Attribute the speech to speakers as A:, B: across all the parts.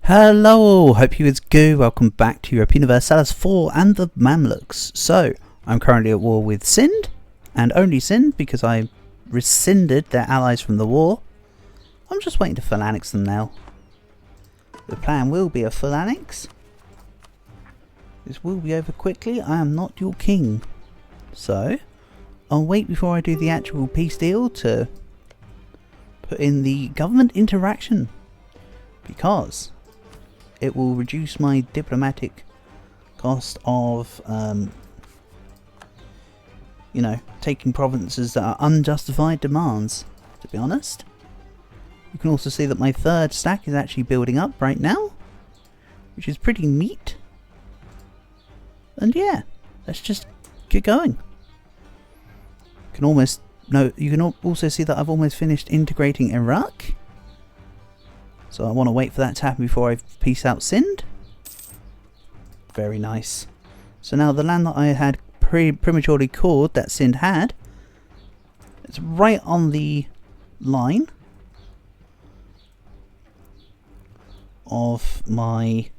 A: Hello, hope you is good. Welcome back to Europe Universalis 4 and the Mamluks. So, I'm currently at war with Sind, and only Sind because I rescinded their allies from the war. I'm just waiting to full annex them now. The plan will be a full annex. This will be over quickly. I am not your king. So, I'll wait before I do the actual peace deal to put in the government interaction, because it will reduce my diplomatic cost of, you know, taking provinces that are unjustified demands, to be honest. You can also see that my third stack is actually building up right now, which is pretty neat. And yeah, let's just get going. You can also see that I've almost finished integrating Iraq. So I want to wait for that to happen before I peace out Sind. Very nice. So now the land that I had prematurely called, that Sind had, it's right on the line of my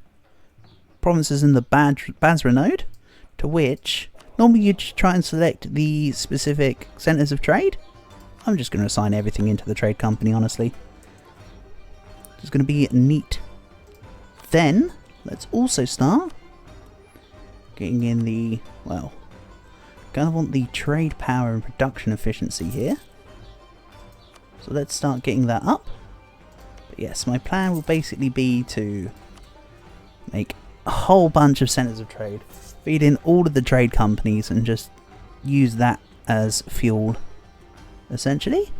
A: provinces in the Basra node, to which normally you just try and select the specific centres of trade. I'm just going to assign everything into the trade company, honestly. It's going to be neat. Then let's also start getting in the, well, kind of want the trade power and production efficiency here. So let's start getting that up. But yes, my plan will basically be to make a whole bunch of centers of trade, feed in all of the trade companies and just use that as fuel, essentially.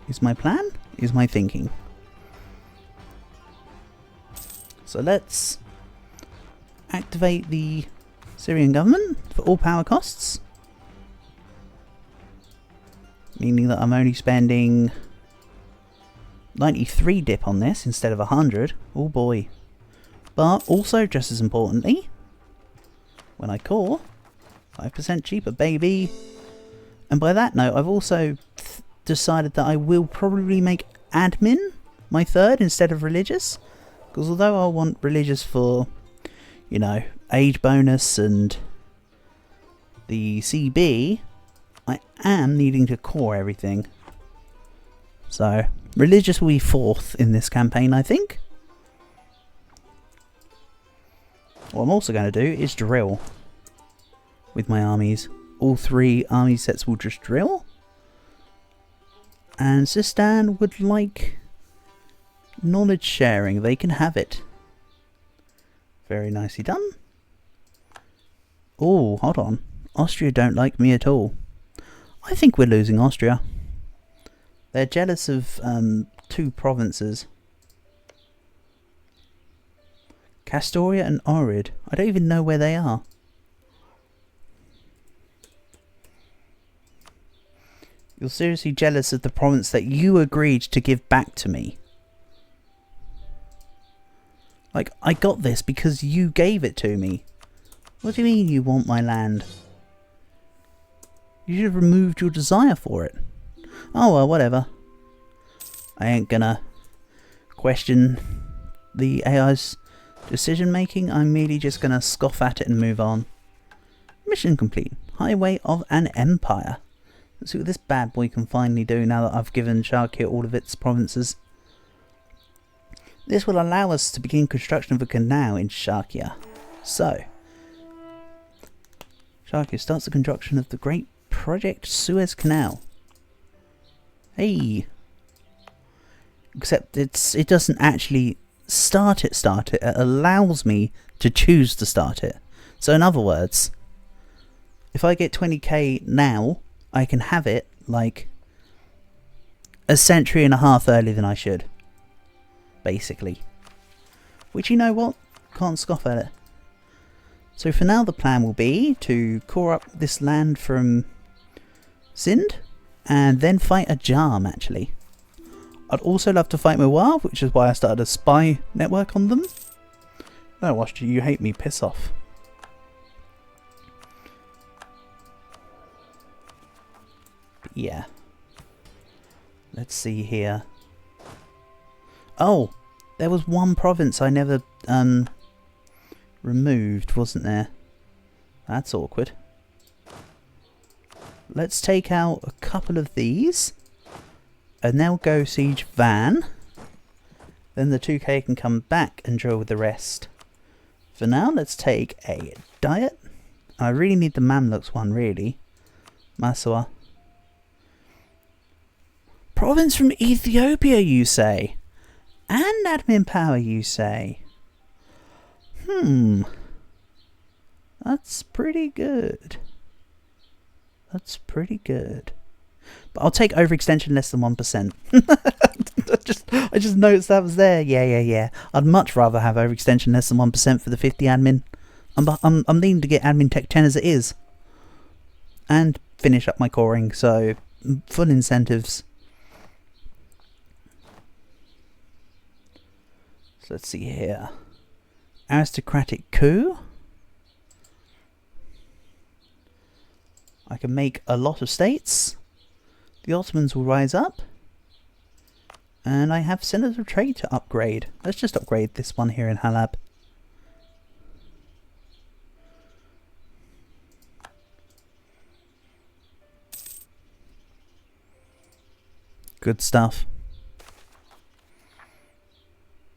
A: Is my plan, is my thinking. So let's activate the Syrian government for all power costs, meaning that I'm only spending 93 dip on this instead of 100. Oh boy. But also, just as importantly, when I core, 5% cheaper, baby. And by that note, I've also decided that I will probably make admin my third instead of religious, because although I want religious for, you know, age bonus and the CB, I am needing to core everything. So religious will be fourth in this campaign, I think. What I'm also going to do is drill with my armies. All three army sets will just drill. And Sistan would like knowledge sharing. They can have it. Very nicely done. Oh, hold on. Austria don't like me at all. I think we're losing Austria. They're jealous of two provinces. Castoria and Ohrid. I don't even know where they are. You're seriously jealous of the province that you agreed to give back to me. Like, I got this because you gave it to me. What do you mean you want my land? You should have removed your desire for it. Oh well, whatever. I ain't gonna question the AI's decision making. I'm merely just gonna scoff at it and move on. Mission complete. Highway of an Empire. Let's see what this bad boy can finally do now that I've given Sharkia all of its provinces. This will allow us to begin construction of a canal in Sharkia. So, Sharkia starts the construction of the Great Project Suez Canal. Hey! Except it doesn't actually start it. It allows me to choose to start it. So in other words, if I get 20k now, I can have it like a century and a half earlier than I should, basically. Which, you know what, can't scoff at it. So for now the plan will be to core up this land from Sind and then fight a Jam, actually. I'd also love to fight Mawar, which is why I started a spy network on them. No, Austria, you hate me, piss off. But yeah. Let's see here. Oh, there was one province I never removed, wasn't there? That's awkward. Let's take out a couple of these, and they'll go siege Van. Then the 2K can come back and drill with the rest. For now, let's take a diet. I really need the Mamluks one, really. Massawa. Province from Ethiopia, you say? And admin power, you say? That's pretty good. That's pretty good. But I'll take overextension less than 1%. I just noticed that was there. Yeah. I'd much rather have overextension less than 1% for the 50 admin. I'm needing to get admin tech 10 as it is. And finish up my coring, so full incentives. So let's see here. Aristocratic coup. I can make a lot of states. The Ottomans will rise up. And I have Centers of Trade to upgrade. Let's just upgrade this one here in Halab. Good stuff.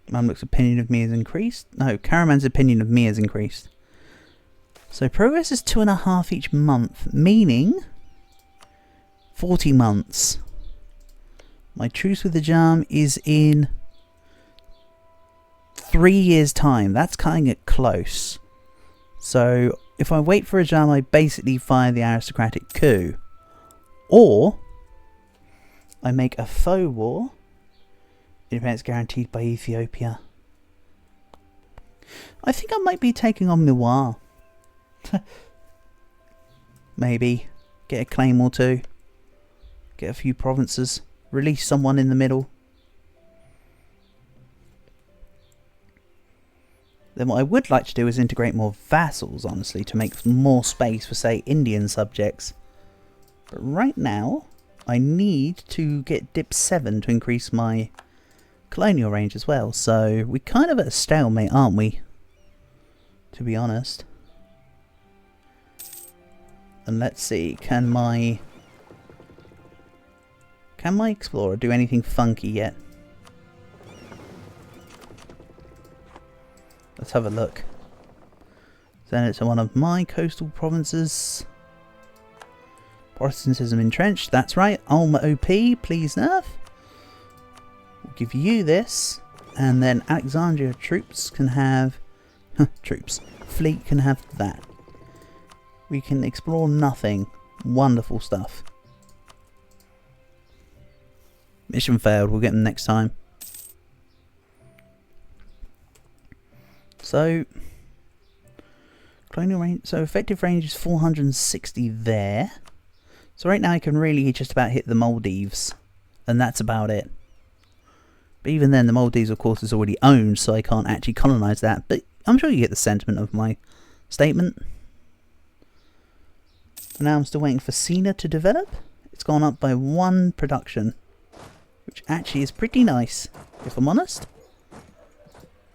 A: Mamluk's opinion of me has increased. No, Karaman's opinion of me has increased. So progress is 2.5 each month, meaning 40 months. My truce with the Jam is in 3 years' time. That's cutting it close. So if I wait for a Jam, I basically fire the aristocratic coup. Or I make a faux war. Independence guaranteed by Ethiopia. I think I might be taking on Miwar. Maybe. Get a claim or two. Get a few provinces. Release someone in the middle. Then what I would like to do is integrate more vassals, honestly, to make more space for, say, Indian subjects. But right now, I need to get dip 7 to increase my colonial range as well. So we're kind of at a stalemate, aren't we? To be honest. And let's see, can my explorer do anything funky yet? Let's have a look. Send it to one of my coastal provinces. Protestantism entrenched, that's right. Ulma OP, please nerf. We'll give you this. And then Alexandria troops can have... Fleet can have that. We can explore nothing. Wonderful stuff. Mission failed, we'll get them next time. So... colonial range, so effective range is 460 there. So right now I can really just about hit the Maldives. And that's about it. But even then the Maldives of course is already owned, so I can't actually colonise that. But I'm sure you get the sentiment of my statement. For now I'm still waiting for Cena to develop. It's gone up by 1 production. Which actually is pretty nice, if I'm honest.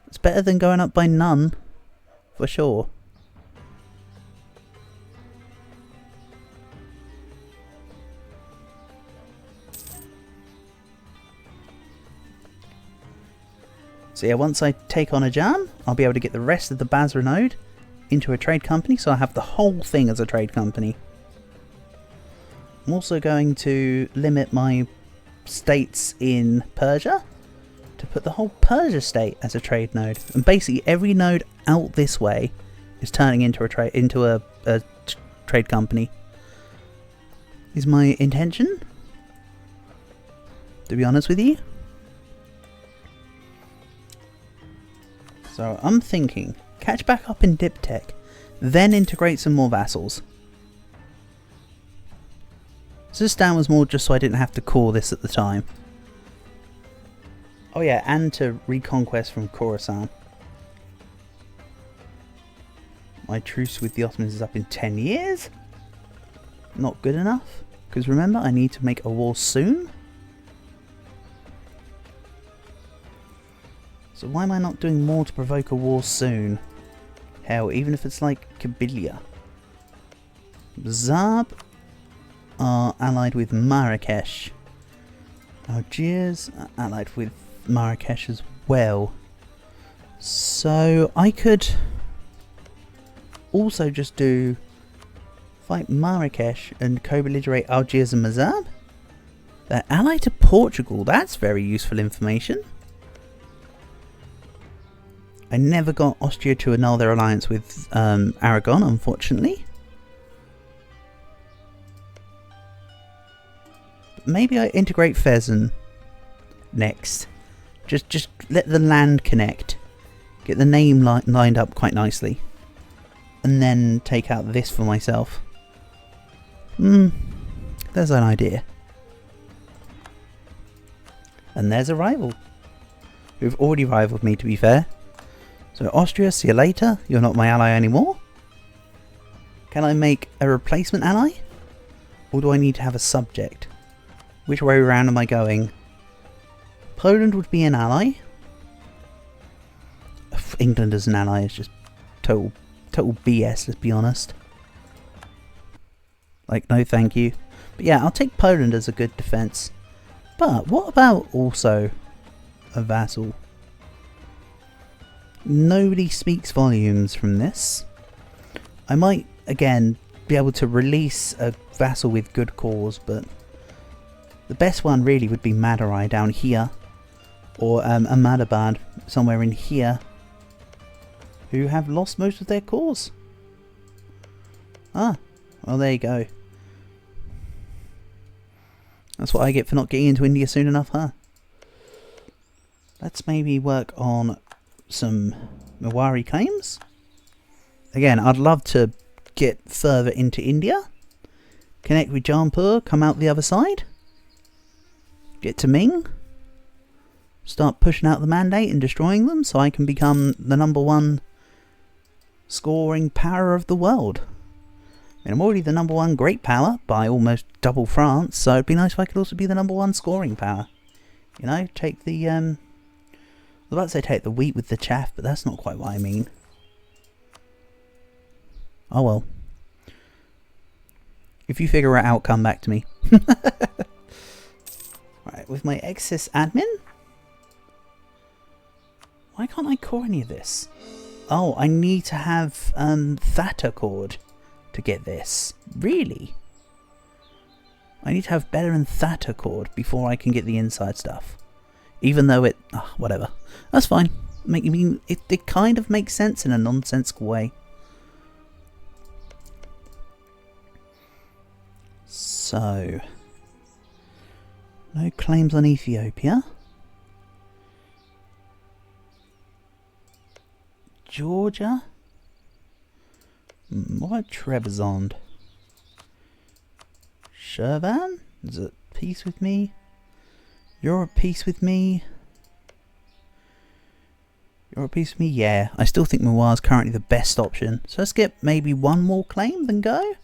A: It's better than going up by none. For sure. So yeah, once I take on a Jam, I'll be able to get the rest of the Basra node into a trade company, so I have the whole thing as a trade company. I'm also going to limit my states in Persia to put the whole Persia state as a trade node. And basically every node out this way is turning into a trade company. Is my intention, to be honest with you. So I'm thinking, catch back up in Diptech, then integrate some more vassals. Sistan was more just so I didn't have to call this at the time. Oh yeah, and to reconquest from Khorasan. My truce with the Ottomans is up in 10 years. Not good enough, because remember I need to make a war soon. So why am I not doing more to provoke a war soon? Hell, even if it's like Kabylia. Zab are allied with Marrakesh. Algiers are allied with Marrakesh as well. So I could also just do fight Marrakesh and co-belligerate Algiers and Mazab. They're allied to Portugal. That's very useful information. I never got Austria to annul their alliance with Aragon, unfortunately. But maybe I integrate Fezzan next. Just let the land connect. Get the name lined up quite nicely. And then take out this for myself. There's an idea. And there's a rival. Who've already rivaled me, to be fair. So Austria, see you later. You're not my ally anymore. Can I make a replacement ally? Or do I need to have a subject? Which way around am I going? Poland would be an ally. England as an ally is just total BS, let's be honest. Like, no thank you. But yeah, I'll take Poland as a good defense. But what about also a vassal? Nobody speaks volumes from this. I might, again, be able to release a vassal with good cause, but the best one really would be Madurai down here. Or Ahmadabad, somewhere in here, who have lost most of their cause. Ah, well there you go. That's what I get for not getting into India soon enough, huh? Let's maybe work on some Mewari claims. Again, I'd love to get further into India. Connect with Jaunpur, come out the other side. Get to Ming. Start pushing out the mandate and destroying them so I can become the #1 scoring power of the world. I mean, I'm already the #1 great power by almost double France, so it'd be nice if I could also be the #1 scoring power. You know, take the, I was about to say take the wheat with the chaff, but that's not quite what I mean. Oh well. If you figure it out, come back to me. Right, with my excess admin? Why can't I core any of this? Oh, I need to have Thata cored to get this. Really? I need to have Bella and Thata cored before I can get the inside stuff. Even though it... Oh, whatever. That's fine. It kind of makes sense in a nonsensical way. So... no claims on Ethiopia. Georgia? What about Trebizond? Shirvan? Is it peace with me? You're at peace with me? You're at peace with me? Yeah, I still think Muar is currently the best option. So let's get maybe one more claim, then go?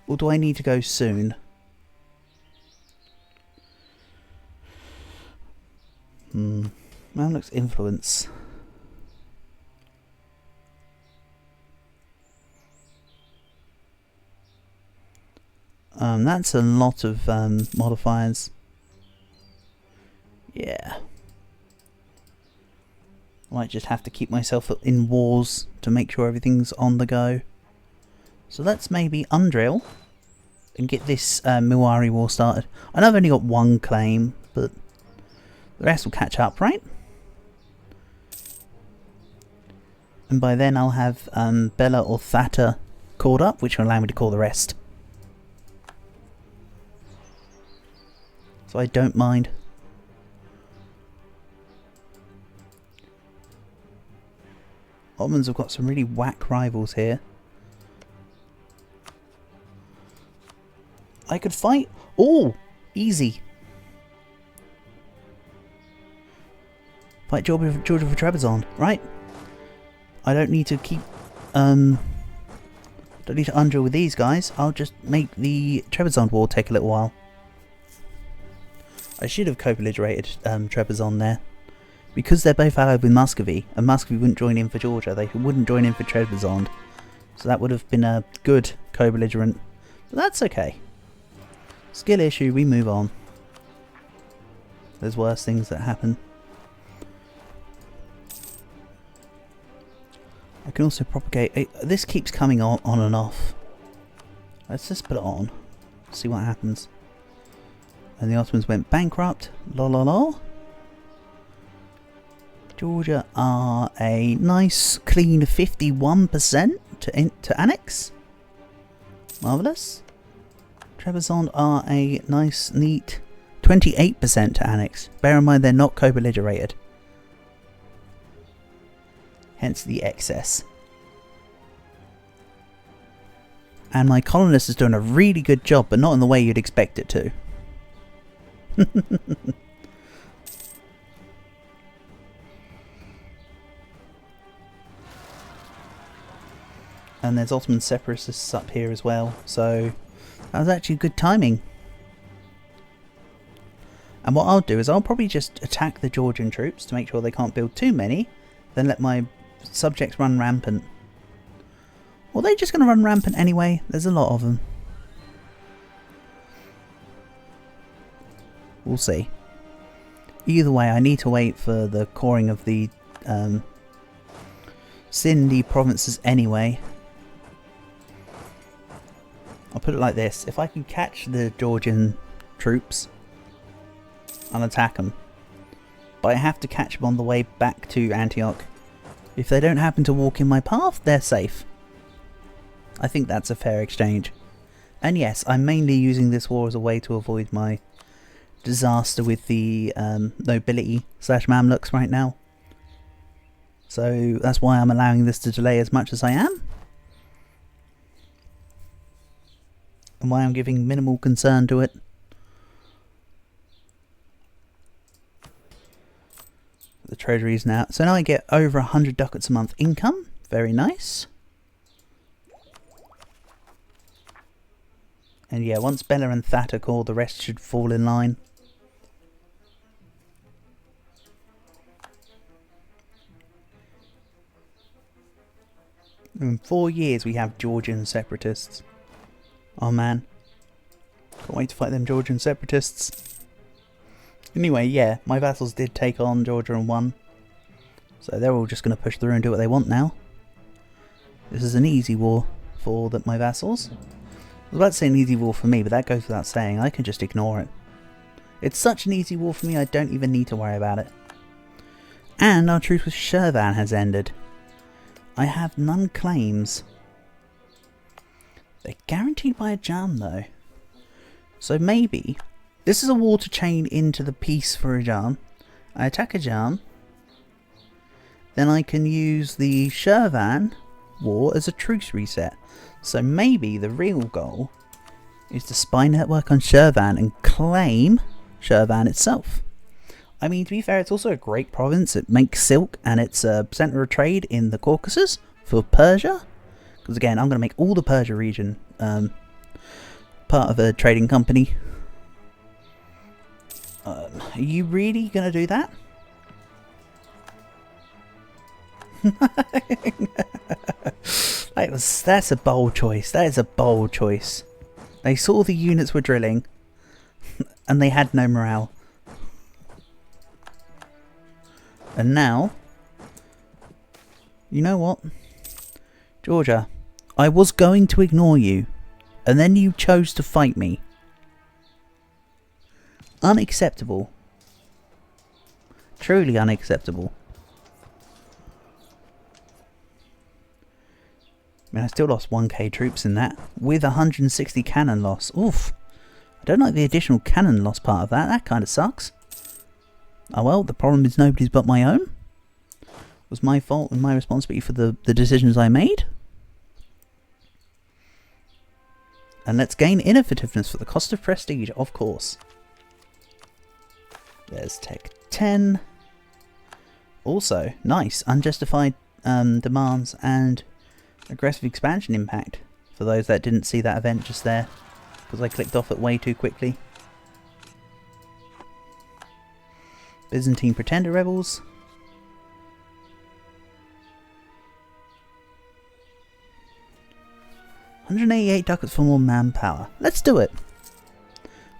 A: Or do I need to go soon? Mamluks influence. That's a lot of modifiers. Yeah. I might just have to keep myself in wars to make sure everything's on the go. So let's maybe undrill and get this Mewari war started. I know I've only got one claim, but the rest will catch up, right? And by then I'll have Bella or Thata called up, which will allow me to call the rest. So I don't mind. Ottomans have got some really whack rivals here. I could fight... Oh! Easy. Fight Georgia for Trebizond. Right. I don't need to keep... don't need to undrill with these guys. I'll just make the Trebizond war take a little while. I should have co-belligerated Trebizond there. Because they're both allied with Muscovy, and Muscovy wouldn't join in for Georgia, they wouldn't join in for Trebizond. So that would have been a good co-belligerent. But that's okay. Skill issue, we move on. There's worse things that happen. I can also propagate. This keeps coming on and off. Let's just put it on. See what happens. And the Ottomans went bankrupt. Lol. Georgia are a nice clean 51% to annex. Marvellous. Trebizond are a nice neat 28% to annex. Bear in mind they're not co-belligerated. Hence the excess. And my colonist is doing a really good job, but not in the way you'd expect it to. And there's Ottoman separatists up here as well, so that was actually good timing. And what I'll do is I'll probably just attack the Georgian troops to make sure they can't build too many, then let my subjects run rampant. Or are they just going to run rampant anyway? There's a lot of them. We'll see. Either way, I need to wait for the coring of the Sindhi provinces anyway. I'll put it like this. If I can catch the Georgian troops, I'll attack them. But I have to catch them on the way back to Antioch. If they don't happen to walk in my path, they're safe. I think that's a fair exchange. And yes, I'm mainly using this war as a way to avoid my disaster with the nobility / Mamluks right now. So that's why I'm allowing this to delay as much as I am. And why I'm giving minimal concern to it. The treasuries now. So now I get over 100 ducats a month income. Very nice. And yeah, once Bela and That are called, the rest should fall in line. In 4 years we have Georgian separatists. Oh man. Can't wait to fight them Georgian separatists. Anyway, yeah, my vassals did take on Georgia and won. So they're all just going to push through and do what they want now. This is an easy war for my vassals. I was about to say an easy war for me, but that goes without saying. I can just ignore it. It's such an easy war for me, I don't even need to worry about it. And our truce with Shirvan has ended. I have none claims. They're guaranteed by a jam though. So maybe this is a war to chain into the peace for a jam. I attack a jam. Then I can use the Shirvan war as a truce reset. So maybe the real goal is to spy network on Shirvan and claim Shirvan itself. I mean, to be fair, it's also a great province. It makes silk and it's a centre of trade in the Caucasus for Persia. Because again, I'm going to make all the Persia region part of a trading company. Are you really going to do that? That's a bold choice. That is a bold choice. They saw the units were drilling and they had no morale. And now, you know what? Georgia, I was going to ignore you, and then you chose to fight me. Unacceptable. Truly unacceptable. I mean, I still lost 1k troops in that, with 160 cannon loss. Oof. I don't like the additional cannon loss part of that. That kind of sucks. Oh well, the problem is nobody's but my own. It was my fault and my responsibility for the decisions I made. And let's gain innovativeness for the cost of prestige, of course. There's Tech 10. Also, nice, unjustified demands and aggressive expansion impact. For those that didn't see that event just there, because I clicked off it way too quickly. Byzantine Pretender Rebels. 188 ducats for more manpower. Let's do it.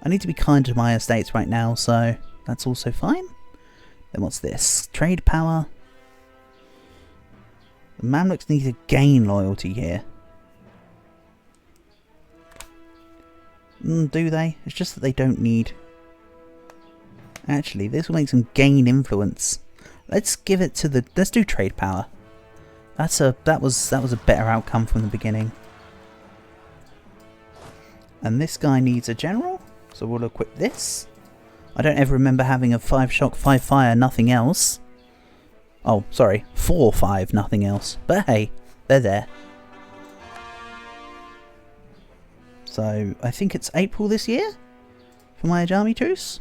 A: I need to be kind to my estates right now, so that's also fine. Then what's this? Trade power. The Mamluks need to gain loyalty here. Do they? It's just that they don't need... Actually, this will make them gain influence. Let's give it to the... Let's do trade power. That was a better outcome from the beginning. And this guy needs a general, so we'll equip this. I don't ever remember having a 5 shock, 5 fire, nothing else. Oh, sorry, 4 5, nothing else. But hey, they're there. So I think it's April this year for my Ajami truce.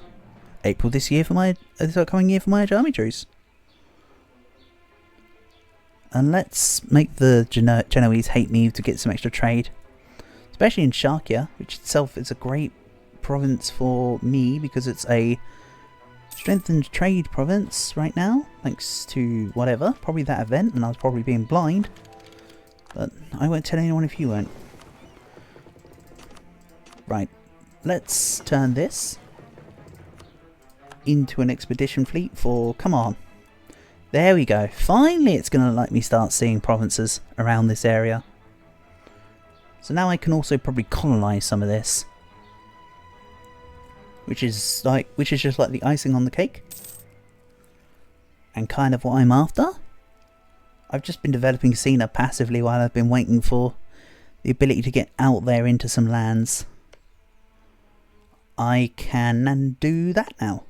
A: April this year for my this upcoming year for my Ajami truce. And let's make the Genoese hate me to get some extra trade. Especially in Sharkia, which itself is a great province for me because it's a strengthened trade province right now. Thanks to whatever, probably that event, and I was probably being blind. But I won't tell anyone if you won't. Right, let's turn this into an expedition fleet for... Come on. There we go. Finally it's going to let me start seeing provinces around this area. So now I can also probably colonise some of this. Which is just like the icing on the cake. And kind of what I'm after. I've just been developing Cena passively while I've been waiting for the ability to get out there into some lands. I can do that now.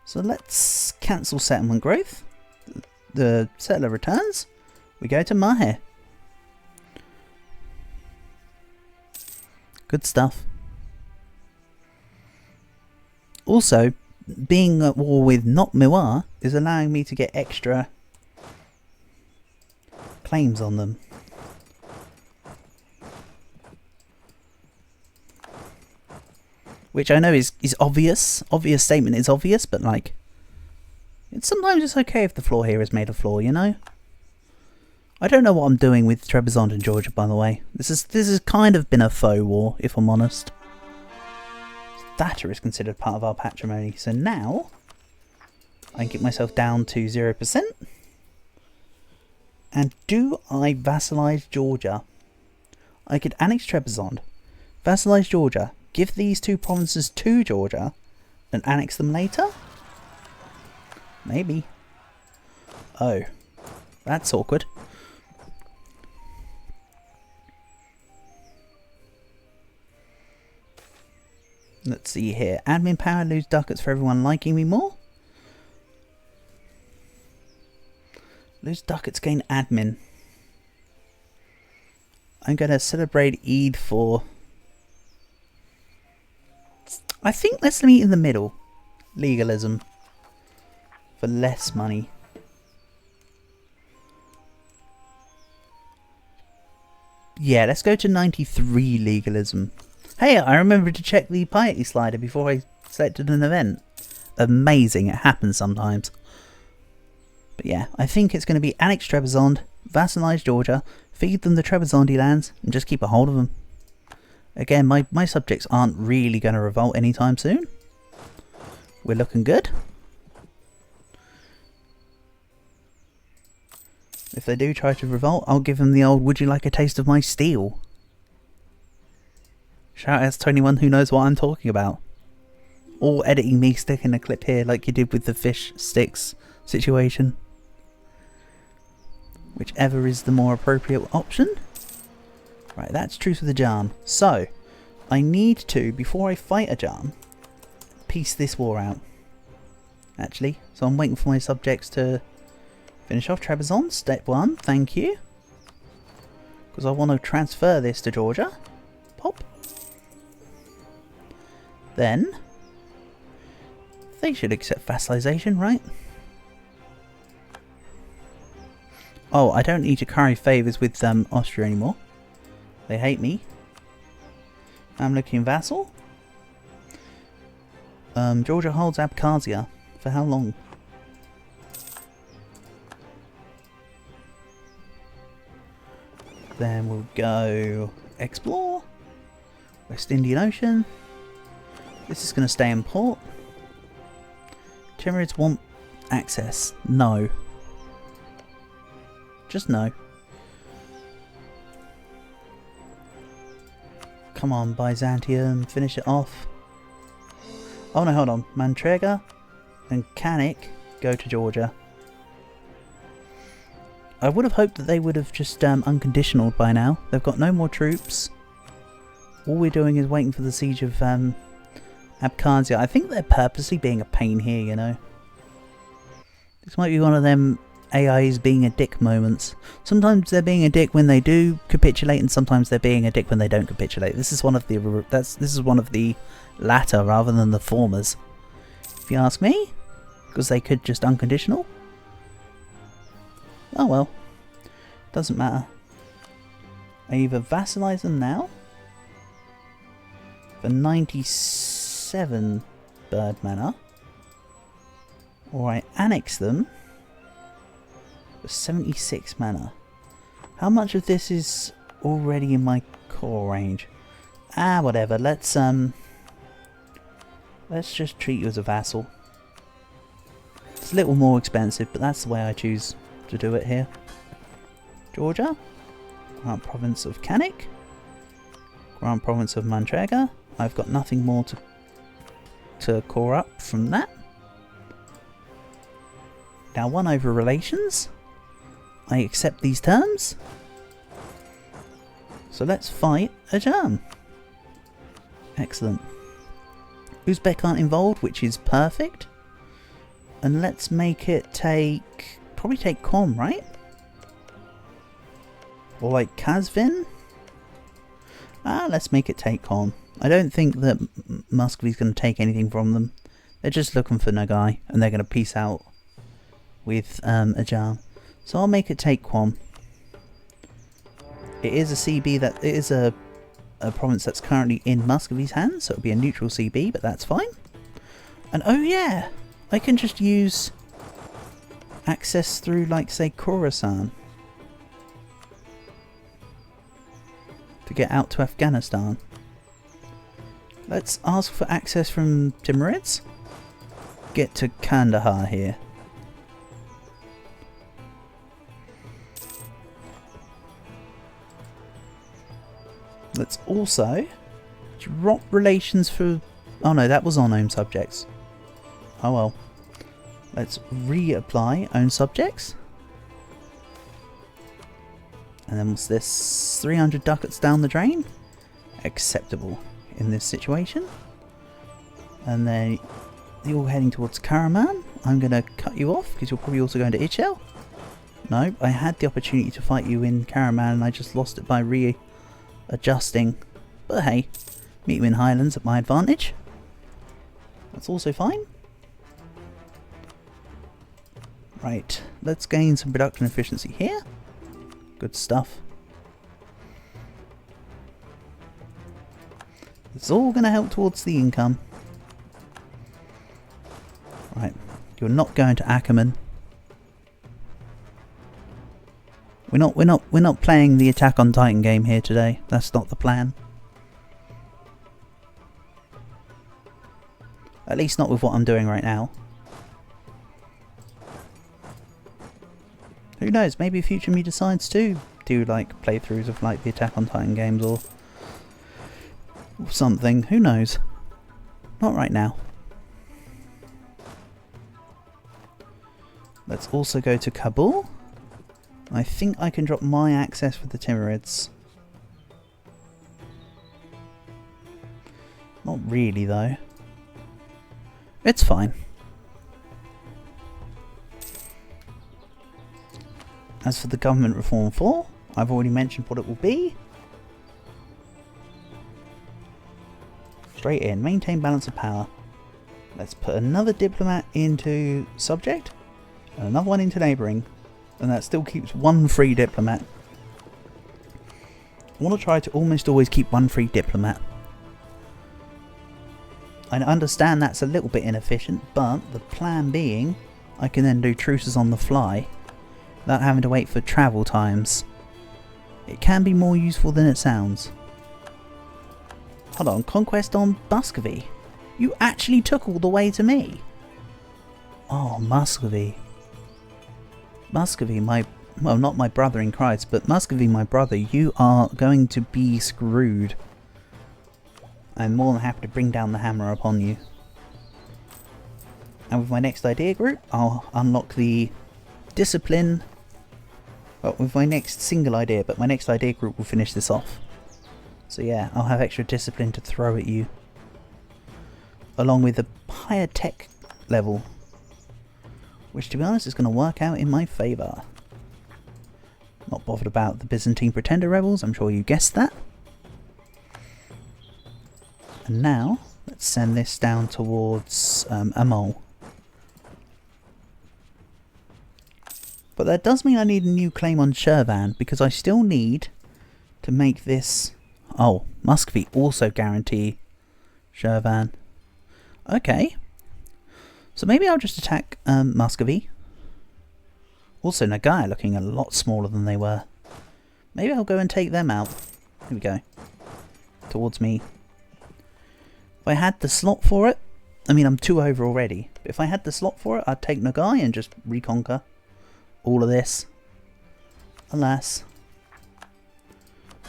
A: So let's cancel settlement growth. The settler returns. We go to Mahe. Good stuff. Also, being at war with not Miwa is allowing me to get extra claims on them. Which I know is obvious. Obvious statement is obvious, but like... Sometimes it's okay if the floor here is made of floor, you know? I don't know what I'm doing with Trebizond and Georgia, by the way. This has kind of been a faux war, if I'm honest. Thatcher is considered part of our patrimony, so now I can get myself down to 0%. And do I vassalize Georgia? I could annex Trebizond, vassalize Georgia, give these 2 provinces to Georgia, and annex them later? Maybe. Oh, that's awkward. Let's see here. Admin power, lose ducats for everyone liking me more. Lose ducats, gain admin. I'm going to celebrate Eid for... I think let's meet in the middle. Legalism. For less money. Yeah, let's go to 93 legalism. Hey, I remembered to check the piety slider before I selected an event. Amazing, it happens sometimes. But yeah, I think it's going to be annex Trebizond, vassalize Georgia, feed them the Trebizondi lands, and just keep a hold of them. Again, my subjects aren't really going to revolt anytime soon. We're looking good. If they do try to revolt, I'll give them the old, would you like a taste of my steel? Shout out to anyone who knows what I'm talking about. Or editing me sticking a clip here like you did with the fish sticks situation. Whichever is the more appropriate option. Right, that's truth of the Jan. So, I need to, before I fight a Jan, piece this war out. Actually, so I'm waiting for my subjects to finish off Trebizond, step 1, thank you. Because I want to transfer this to Georgia. Pop. Then, they should accept vassalization, right? Oh, I don't need to curry favours with Austria anymore. They hate me. I'm looking vassal. Georgia holds Abkhazia. For how long? Then we'll go explore. West Indian Ocean. This is going to stay in port. Timurids want access. No. Just no. Come on, Byzantium, finish it off. Oh no, hold on. Mantrega and Kanik go to Georgia. I would have hoped that they would have just unconditional by now. They've got no more troops. All we're doing is waiting for the siege of Abkhazia. I think they're purposely being a pain here, you know. This might be one of them AIs being a dick moments. Sometimes they're being a dick when they do capitulate, and sometimes they're being a dick when they don't capitulate. This is one of the latter rather than the formers, if you ask me, because they could just unconditional. Oh well, doesn't matter. I either vassalize them now for 97 bird mana, or I annex them for 76 mana. How much of this is already in my core range? Ah, whatever. Let's just treat you as a vassal. It's a little more expensive, but that's the way I choose to do it here. Georgia, Grant Province of Kanik, Grant Province of Mantrega. I've got nothing more to core up from that. Now, one over relations. I accept these terms. So let's fight a Germ. Excellent. Uzbek aren't involved, which is perfect. And let's make it probably take Qom, right? Or like Kazvin? Ah, let's make it take Qom. I don't think that Muscovy's going to take anything from them. They're just looking for Nagai, and they're going to peace out with Ajam. So I'll make it take Qom. It is a CB that it is a province that's currently in Muscovy's hands, so it'll be a neutral CB, but that's fine. And oh yeah, I can just use access through, like, say, Khorasan to get out to Afghanistan. Let's ask for access from Timurids. Get to Kandahar here. Let's also drop relations for... Oh no, that was on own subjects. Oh well. Let's reapply own subjects. And then what's this? 300 ducats down the drain? Acceptable in this situation. And then you're heading towards Karaman. I'm going to cut you off because you're probably also going to Ichel. No, I had the opportunity to fight you in Karaman and I just lost it by readjusting. But hey, meet you in Highlands at my advantage. That's also fine. Right, let's gain some production efficiency here. Good stuff. It's all going to help towards the income. Right, you're not going to Ackerman. We're not playing the Attack on Titan game here today. That's not the plan. At least not with what I'm doing right now. Who knows, maybe future me decides to do like playthroughs of like the Attack on Titan games or something. Who knows? Not right now. Let's also go to Kabul. I think I can drop my access for the Timurids. Not really though. It's fine. As for the Government Reform 4, I've already mentioned what it will be. Straight in, maintain balance of power. Let's put another diplomat into subject, and another one into neighbouring, and that still keeps one free diplomat. I want to try to almost always keep one free diplomat. I understand that's a little bit inefficient, but the plan being, I can then do truces on the fly, without having to wait for travel times. It can be more useful than it sounds. Hold on, conquest on Muscovy. You actually took all the way to me. Oh, Muscovy. Muscovy, well, not my brother in Christ, but Muscovy, my brother, you are going to be screwed. I'm more than happy to bring down the hammer upon you. And with my next idea group, I'll unlock the discipline. Well, with my next single idea, but my next idea group will finish this off. So yeah, I'll have extra discipline to throw at you. Along with a higher tech level. Which, to be honest, is going to work out in my favour. Not bothered about the Byzantine Pretender rebels, I'm sure you guessed that. And now, let's send this down towards Amol. But that does mean I need a new claim on Shirvan, because I still need to make this... Oh, Muscovy also guarantee Shirvan. Okay. So maybe I'll just attack Muscovy. Also, Nagai looking a lot smaller than they were. Maybe I'll go and take them out. Here we go. Towards me. If I had the slot for it, I mean, I'm 2 over already. But if I had the slot for it, I'd take Nagai and just reconquer all of this. Alas,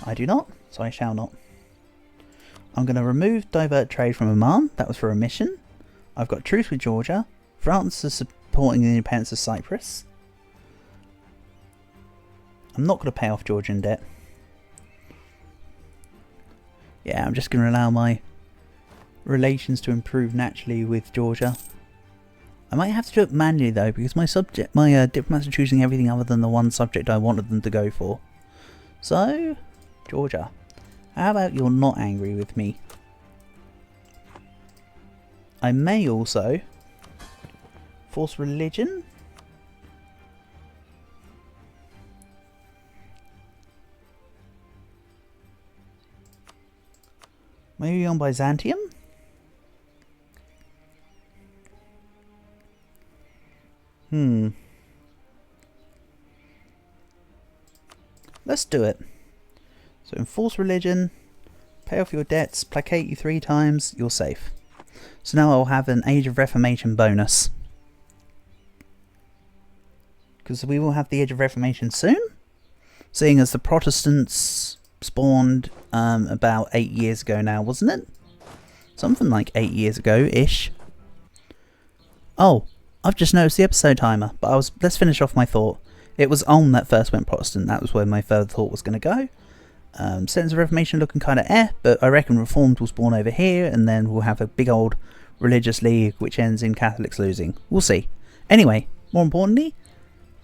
A: I do not, so I shall not. I'm going to remove divert trade from Oman. That was for a mission. I've got truce with Georgia. France is supporting the independence of Cyprus. I'm not going to pay off Georgian debt. Yeah, I'm just going to allow my relations to improve naturally with Georgia. I might have to do it manually though, because my diplomats are choosing everything other than the one subject I wanted them to go for. So, Georgia, how about you're not angry with me? I may also force religion. Maybe on Byzantium? Let's do it. So enforce religion, pay off your debts, placate you 3 times, you're safe. So now I'll have an Age of Reformation bonus. Because we will have the Age of Reformation soon. Seeing as the Protestants spawned about 8 years ago now, wasn't it? Something like 8 years ago-ish. Oh, I've just noticed the episode timer, but let's finish off my thought. It was Ulm that first went Protestant, that was where my further thought was going to go. Sentence of Reformation looking kind of but I reckon Reformed will spawn over here, and then we'll have a big old religious league which ends in Catholics losing. We'll see. Anyway, more importantly,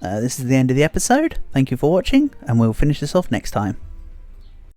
A: this is the end of the episode. Thank you for watching, and we'll finish this off next time.